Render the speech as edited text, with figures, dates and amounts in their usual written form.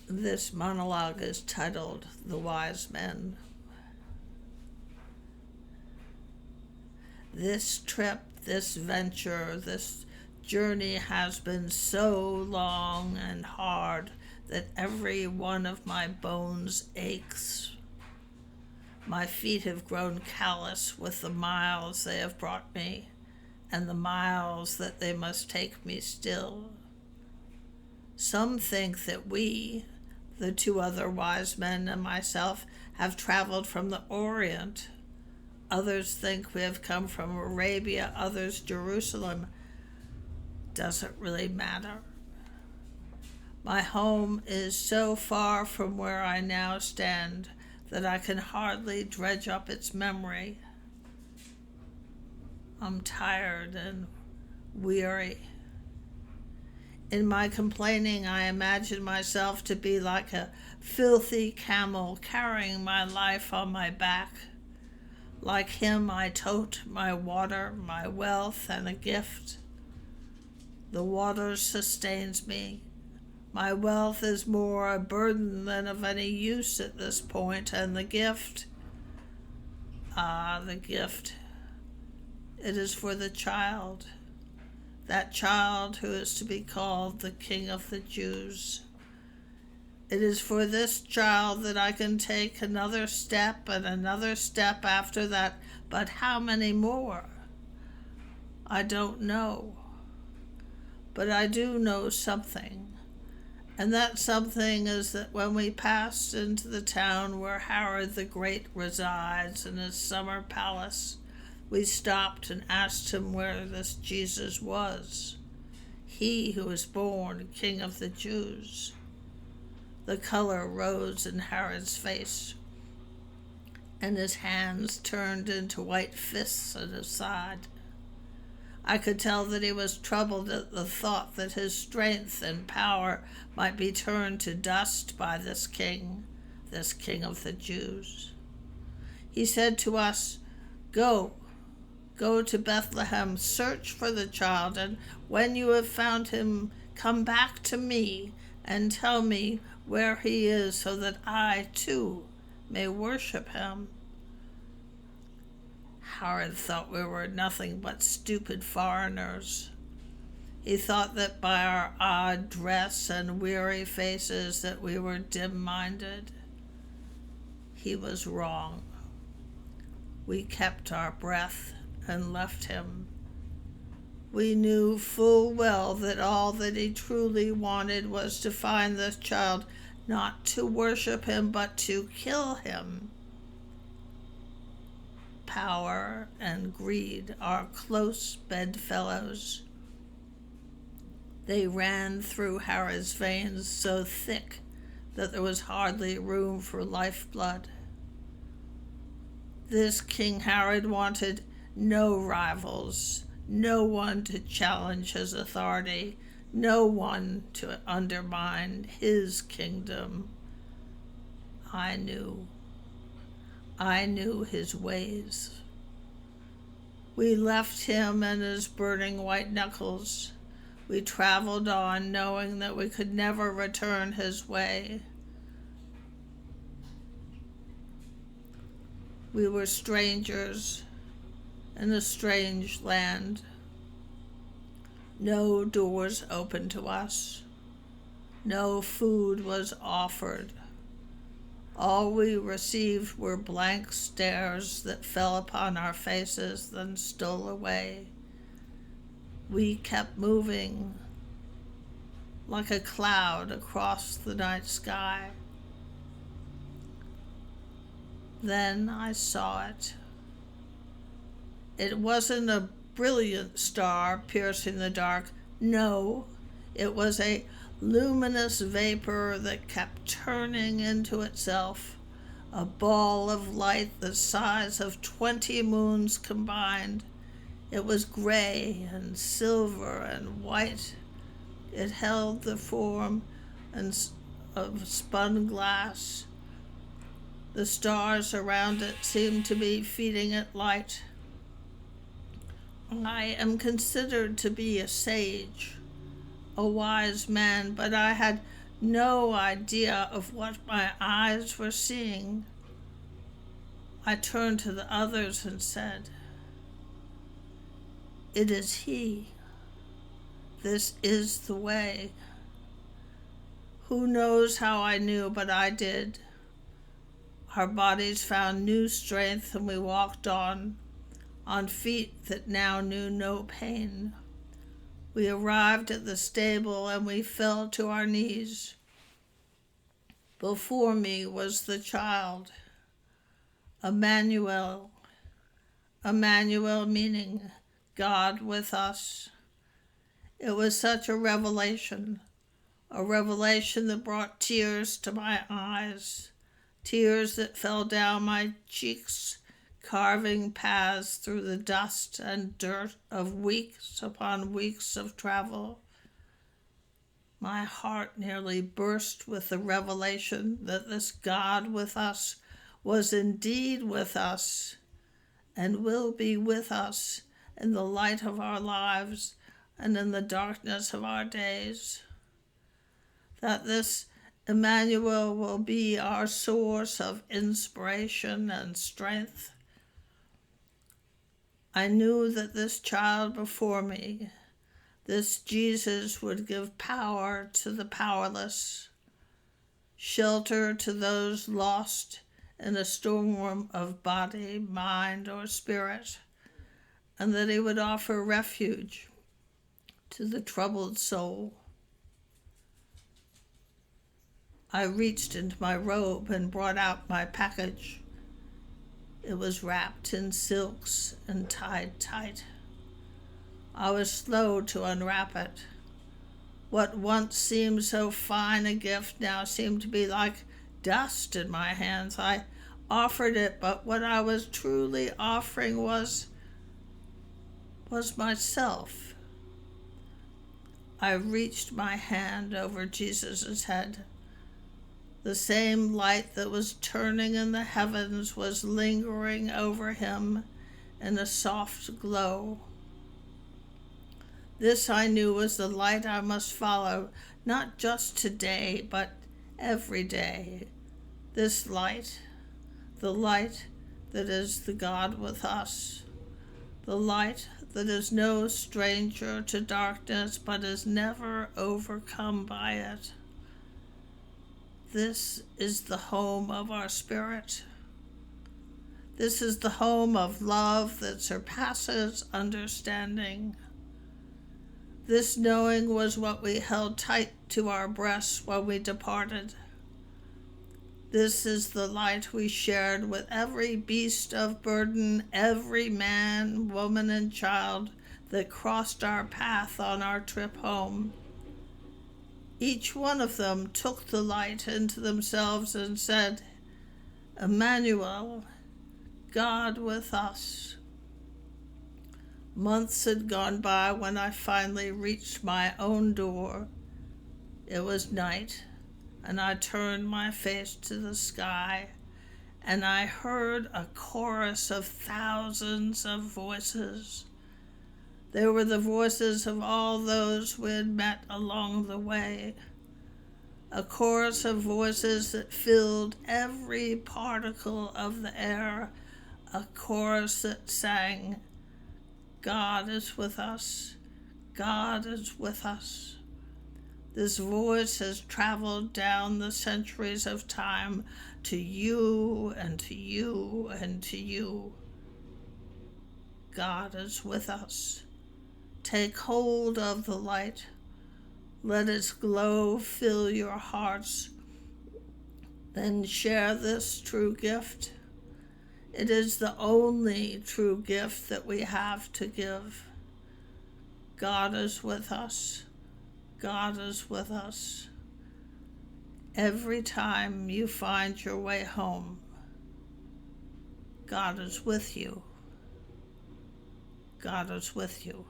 This monologue is titled The Wise Men. This trip, this venture, this journey has been so long and hard that every one of my bones aches. My feet have grown callous with the miles they have brought me and the miles that they must take me still. Some think that we, the two other wise men and myself, have traveled from the Orient. Others think we have come from Arabia, others Jerusalem. Doesn't really matter. My home is so far from where I now stand that I can hardly dredge up its memory. I'm tired and weary. In my complaining, I imagine myself to be like a filthy camel carrying my life on my back. Like him, I tote my water, my wealth, and a gift. The water sustains me. My wealth is more a burden than of any use at this point, and the gift, the gift, it is for the child. That child who is to be called the King of the Jews. It is for this child that I can take another step and another step after that, but how many more? I don't know. But I do know something, and that something is that when we passed into the town where Herod the Great resides in his summer palace, we stopped and asked him where this Jesus was, he who was born King of the Jews. The color rose in Herod's face, and his hands turned into white fists at his side. I could tell that he was troubled at the thought that his strength and power might be turned to dust by this King of the Jews. He said to us, Go to Bethlehem, search for the child, and when you have found him, come back to me and tell me where he is so that I, too, may worship him. Herod thought we were nothing but stupid foreigners. He thought that by our odd dress and weary faces that we were dim-minded. He was wrong. We kept our breath and left him. We knew full well that all that he truly wanted was to find this child, not to worship him, but to kill him. Power and greed are close bedfellows. They ran through Herod's veins so thick that there was hardly room for lifeblood. This King Herod wanted no rivals, no one to challenge his authority, no one to undermine his kingdom. I knew his ways. We left him and his burning white knuckles. We traveled on, knowing that we could never return his way. We were strangers in a strange land. No doors opened to us. No food was offered. All we received were blank stares that fell upon our faces, then stole away. We kept moving like a cloud across the night sky. Then I saw it. It wasn't a brilliant star piercing the dark. No, it was a luminous vapor that kept turning into itself, a ball of light the size of 20 moons combined. It was gray and silver and white. It held the form of spun glass. The stars around it seemed to be feeding it light. I am considered to be a sage, a wise man, but I had no idea of what my eyes were seeing, I turned to the others and said, "It is He. This is the way." Who knows how I knew, but I did. Our bodies found new strength and we walked on feet that now knew no pain. We arrived at the stable and we fell to our knees. Before me was the child, Emmanuel. Emmanuel meaning God with us. It was such a revelation that brought tears to my eyes, tears that fell down my cheeks, carving paths through the dust and dirt of weeks upon weeks of travel. My heart nearly burst with the revelation that this God with us was indeed with us and will be with us in the light of our lives and in the darkness of our days. That this Emmanuel will be our source of inspiration and strength. I knew that this child before me, this Jesus, would give power to the powerless, shelter to those lost in a storm of body, mind, or spirit, and that he would offer refuge to the troubled soul. I reached into my robe and brought out my package. It was wrapped in silks and tied tight. I was slow to unwrap it. What once seemed so fine a gift now seemed to be like dust in my hands. I offered it, but what I was truly offering was myself. I reached my hand over Jesus' head. The same light that was turning in the heavens was lingering over him in a soft glow. This I knew was the light I must follow, not just today, but every day. This light, the light that is the God with us, the light that is no stranger to darkness, but is never overcome by it. This is the home of our spirit. This is the home of love that surpasses understanding. This knowing was what we held tight to our breasts when we departed. This is the light we shared with every beast of burden, every man, woman, and child that crossed our path on our trip home. Each one of them took the light into themselves and said, "Emmanuel, God with us." Months had gone by when I finally reached my own door. It was night, and I turned my face to the sky, and I heard a chorus of thousands of voices. They were the voices of all those we had met along the way, a chorus of voices that filled every particle of the air, a chorus that sang, "God is with us, God is with us." This voice has traveled down the centuries of time to you and to you and to you. God is with us. Take hold of the light. Let its glow fill your hearts. Then share this true gift. It is the only true gift that we have to give. God is with us. God is with us. Every time you find your way home, God is with you. God is with you.